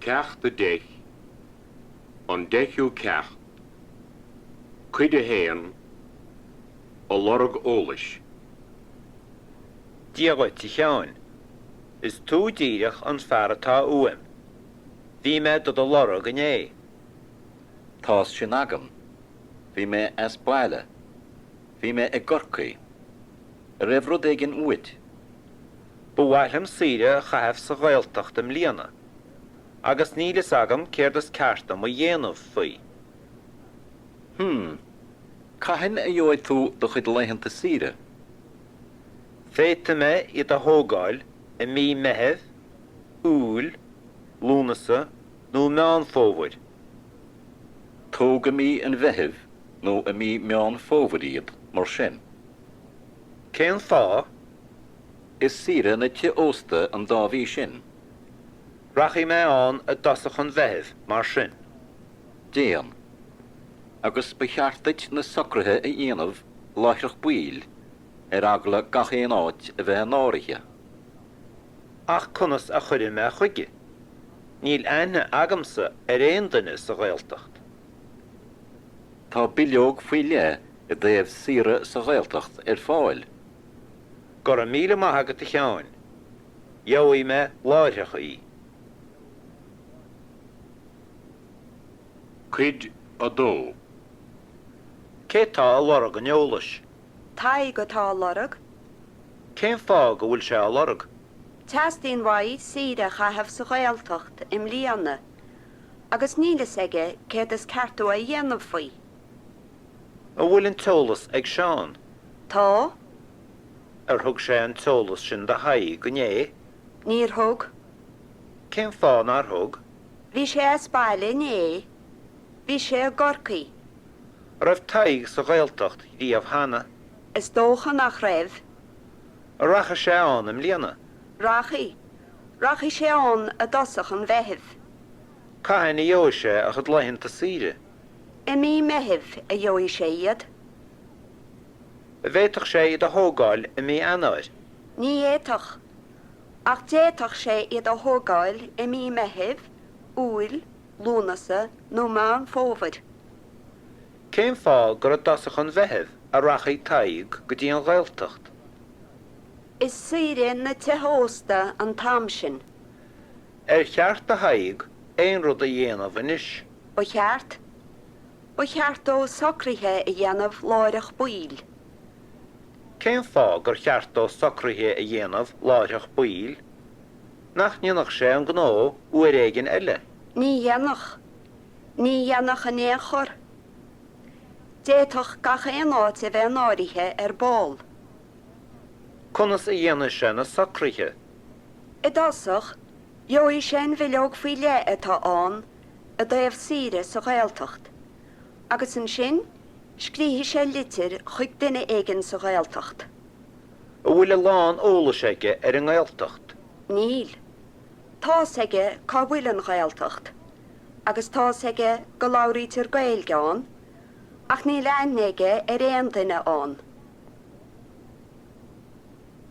Cecht a dech, an dechiú cecht, cuid a héan, a lorg ólis. Díaghaid tí cheann. Is tú díreach an fear atá uam. Bhí me do lorg an é. Tás sin agam. Bhí me as baile. Bhí me ag gorcaí. Raibh rud ag an uid. Bhhailm saoire a chaithh sa ghailteacht am líana. Agus nílas agam céir is ceartam a dhéanamh faoi. Cahan a dheoid tú do chud leitheanta síre? Féite me iad a thógáil I mí meheh, úl, lúnasa, nó meán fómhair. Tóga mí an bheitheh nó a mí meán fómhair iad mar sin. Cén fá, Is síre na te ósta an dábhí sin. rachaí me an a dasach an bheitheh mar sin. Déan. Agus becheartid na socrathe a dhéanamh láithreach buil agla gach éon áit a bheith an áirithe. Ach conas a chuir me a chuige. Níl aine agamsa éon duine sa ghailteacht. Tá bileog faoi le a dhéobh síre sa ghailteacht fáil. Gur a míle maithagad a cheann. Joí me láithreach í. Cuid a dó, Cé tá a lorg an eolais. Tá go tá lorg. Cén fá go bhfuil sé a lorg. Teastín waid síre chaithh sa ghailteacht im líana. Agus nílas aige céad is ceartú a dhéanamh faoi. A bhfuil an teolas ag seán. Tá, Ar thug sé an teolas sin de haigh go né. níor thug. Cén fá nar thug. Bhí sé as baile né. Bhí sé a gorcaí. Raibh taigh sa ghailteacht díobh hana. Is dócha nach raibh. A racha sé an im líana. Rachaí. Rachaí sé an a dasach an bheitheh. Caithna dheoidh sé a chud leitheanta síre. I mí meheh a dheoidh sé iad. A bhéiteach sé iad a thógáil I mí anáir. Ní éitach. Ach déitach sé iad a thógáil I mí meheh, úil, lúnasa, nó meán fómhair. Cén fá gur a dasach an bheitheh a rachaí taigh go dtí an ghailteacht. Is síre na tehósta an tam sin. Cheart a haigh éon rud a dhéanamh inis. Ba cheart? Ba cheart ó socrithe a dhéanamh láireach buil. Cén fá gur cheartó socrithe a dhéanamh láireach buil. Nach níonach sé an gná uair éigean eile. Ní dhéanach. Ní dhéanach a néchor. Déitach gach éon áit a bheith an áirithe ball. Conas a dhéanamh sé na socrithe. I dasach, dheoidh sé an bhileog faoi le atá an a dhéobh síre sa ghailteacht. Agus an sin, scríhí sé litir chuig duine éigean sa ghailteacht. A bhfuil a lán ólas aige ar an ghailteacht. Níl. Tás aige cá bhfuil an ghailteacht. Agus tás aige go labhraítear gailgeán, ach níl aine aige ar éon duine an.